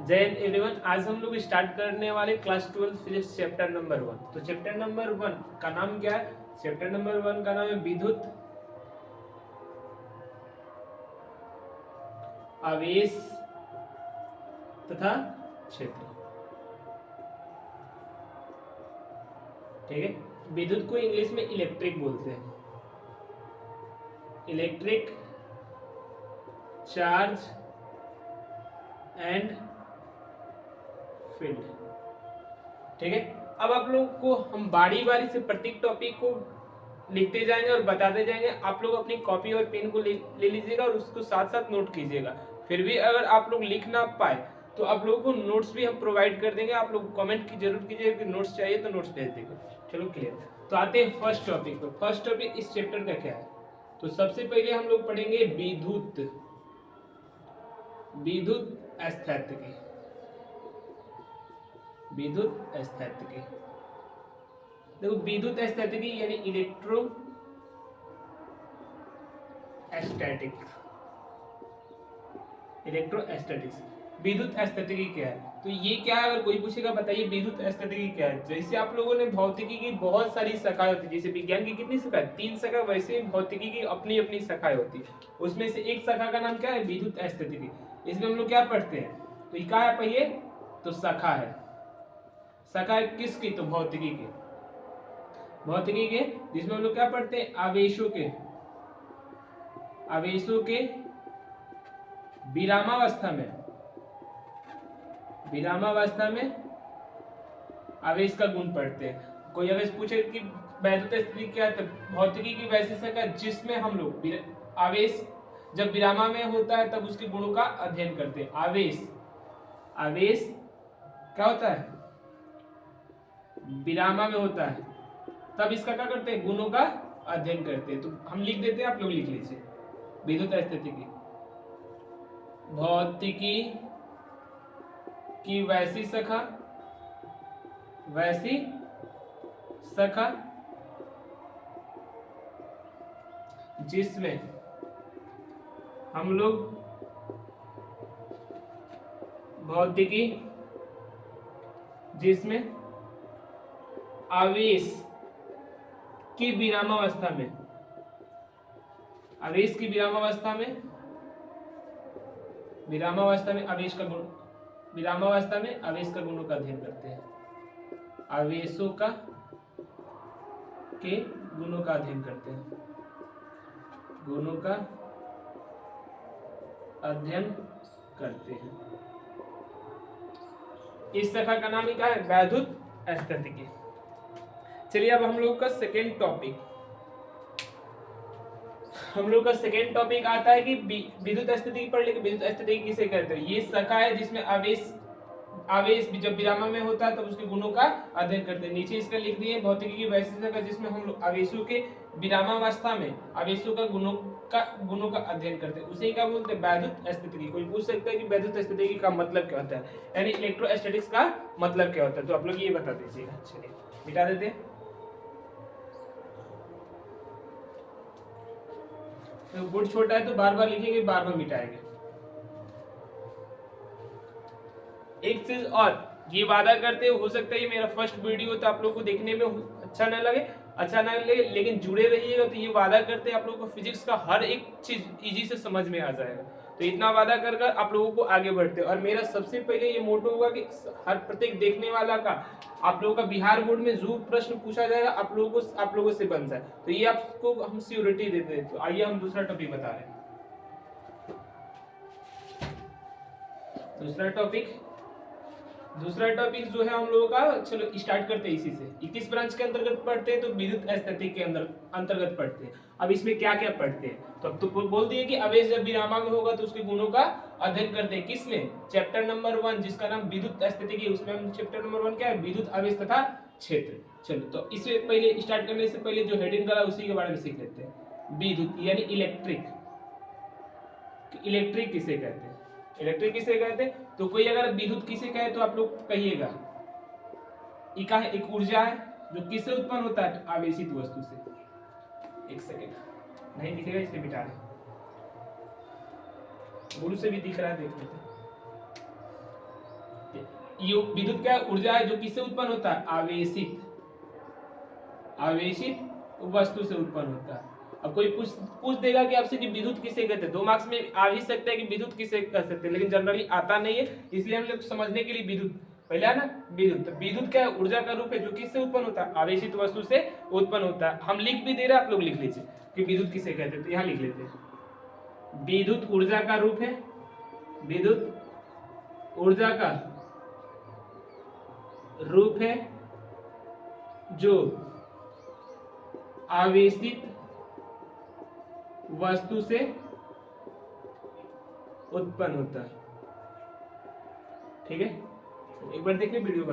जय हिंद एवरीवन। आज हम लोग स्टार्ट करने वाले क्लास 12 फिजिक्स चैप्टर नंबर 1। तो चैप्टर नंबर 1 का नाम क्या है? चैप्टर नंबर 1 का नाम है विद्युत आवेश तथा क्षेत्र। ठीक है, विद्युत को इंग्लिश में इलेक्ट्रिक बोलते हैं। Electric charge and field. ठीक है, अब आप लोग को हम बारी बारी से प्रत्येक टॉपिक को लिखते जाएंगे और बताते जाएंगे। आप लोग अपनी कॉपी और पेन को ले लीजिएगा और उसको साथ साथ नोट कीजिएगा। फिर भी अगर आप लोग लिख ना पाए तो आप लोगों को नोट्स भी हम प्रोवाइड कर देंगे। आप लोग कमेंट की जरूर कीजिएगा कि नोट्स चाहिए तो नोट्स भेज देंगे। चलो क्लियर। तो आते हैं फर्स्ट टॉपिक पर। फर्स्ट टॉपिक इस चैप्टर का क्या है? तो सबसे पहले हम लोग पढ़ेंगे विद्युत स्थैतिकी। विद्युत स्थैतिकी, देखो विद्युत स्थैतिकी यानी इलेक्ट्रोस्टैटिक्स। विद्युत स्थैतिकी क्या है? तो ये क्या है, अगर कोई पूछेगा बताइए विद्युत स्थैतिकी क्या है। जैसे आप लोगों ने भौतिकी की बहुत सारी शाखाएं होती है, जैसे विज्ञान की कितनी शाखा? 3 शाखा। वैसे भौतिकी की अपनी अपनी शाखाएं होती है। उसमें से एक शाखा का नाम क्या है? विद्युत स्थैतिकी। इसमें हम लोग क्या पढ़ते हैं? तो ये क्या है पढ़िए? तो शाखा है। शाखा है किसकी? तो भौतिकी के। भौतिकी के जिसमें हम लोग क्या पढ़ते हैं? आवेशों के विरामावस्था में आवेश का गुण पढ़ते हैं। कोई अगर पूछे कि वैद्युत स्थिति क्या है, तो भौतिकी की वैसी शाखा जिसमें हम लोग आवेश जब विरामा में होता है तब उसके गुणों का अध्ययन करते हैं। आवेश क्या होता है? विरामा में होता है तब इसका क्या करते हैं? गुणों का अध्ययन करते हैं। तो हम लिख देते हैं, आप लोग लिख लीजिए। विद्युत स्थितिकी भौतिकी की वैसी शाखा जिसमें हम लोग भौतिकी जिसमें आवेश की विरामावस्था में आवेश का गुणों का अध्ययन करते हैं। आवेशों के गुणों का अध्ययन करते हैं। गुणों का अध्ययन करते हैं। इस शाखा का नाम क्या है? वैद्युत स्थैतिकी। चलिए अब हम लोग का सेकेंड टॉपिक आता है कि विद्युत स्थितिकी पढ़ लेंगे। विद्युत स्थितिकी किसे कहते हैं? ये शाखा है जिसमें आवेश जब विरामा में होता है तब उसके गुणों का अध्ययन करते हैं। नीचे इसका लिख दिए भौतिकी की वैसी शाखा जिसमें हम लोग आवेशों के विरामावस्था में आवेशों का गुणों का अध्ययन करते हैं। उसे क्या बोलते हैं? वैद्युत स्थितिकी। कोई पूछ सकता है कि वैद्युत स्थितिकी का मतलब क्या होता है, यानी इलेक्ट्रोस्टैटिक्स का मतलब क्या होता है? तो आप लोग ये बता दीजिएगा। चलिए मिटा देते हैं। तो बोर्ड छोटा है तो बार बार लिखेंगे, बार बार मिटाएंगे। एक चीज और, ये वादा करते हो सकता है ये मेरा फर्स्ट वीडियो तो आप लोगों को देखने में अच्छा ना लगे, लेकिन जुड़े रहिएगा। तो ये वादा करते हैं आप लोगों को फिजिक्स का हर एक चीज इजी से समझ में आ जाएगा। तो इतना वादा कर आप लोगों को आगे बढ़ते हैं। और मेरा सबसे पहले ये मोटो होगा कि हर प्रत्येक देखने वाला का आप लोगों का बिहार बोर्ड में जो प्रश्न पूछा जाएगा आप लोगों से बन जाए। तो ये आपको हम सिक्योरिटी देते हैं। तो आइए हम दूसरा टॉपिक बता रहे हैं। दूसरा टॉपिक जो है हम लोगों का, चलो स्टार्ट करते हैं इसी से। 21 ब्रांच के अंतर्गत पढ़ते हैं तो विद्युत स्थितिकी के अंतर्गत पढ़ते हैं। अब इसमें क्या क्या पढ़ते हैं? तो अब तो बोल दिए कि आवेश जब विरामा में होगा तो उसके गुणों का अध्ययन करते हैं। किसमें? चैप्टर नंबर 1 जिसका नाम विद्युत स्थितिकी। उसमें हम चैप्टर नंबर 1 क्या है? विद्युत आवेश तथा क्षेत्र। चलो तो इससे पहले स्टार्ट करने से पहले जो हेडिंग डाला उसी के बारे में सीख लेते हैं। विद्युत यानी इलेक्ट्रिक किसे कहते हैं? इलेक्ट्रिक किसे कहते हैं? तो कोई अगर विद्युत किसे कहे तो आप लोग कहिएगा इका है, एक ऊर्जा है जो किससे उत्पन्न होता है? आवेशित वस्तु से। एक सेकेंड, नहीं दिखेगा इसलिए मिटा रहे। गुरु से भी दिख रहा है, देख लेते। ये विद्युत क्या ऊर्जा है जो किससे उत्पन्न होता है? आवेशित वस्तु से उत्पन्न होता है। अब कोई पूछ देगा कि आपसे कि विद्युत किसे कहते हैं, 2 मार्क्स में आ भी सकता है कि विद्युत किसे कह सकते हैं, लेकिन जनरली आता नहीं है, इसलिए हम लोग समझने के लिए विद्युत पहले है ना। विद्युत, तो विद्युत क्या है? ऊर्जा का रूप है जो किससे उत्पन्न होता है? आवेशित वस्तु से उत्पन्न होता है। हम लिख भी दे रहे हैं, आप लोग लिख लीजिए कि विद्युत किसे कहते हैं, तो यहाँ लिख लेते हैं। विद्युत ऊर्जा का रूप है, विद्युत ऊर्जा का रूप है जो आवेशित वस्तु से उत्पन्न होता है। ठीक है, एक बार देखिए वीडियो।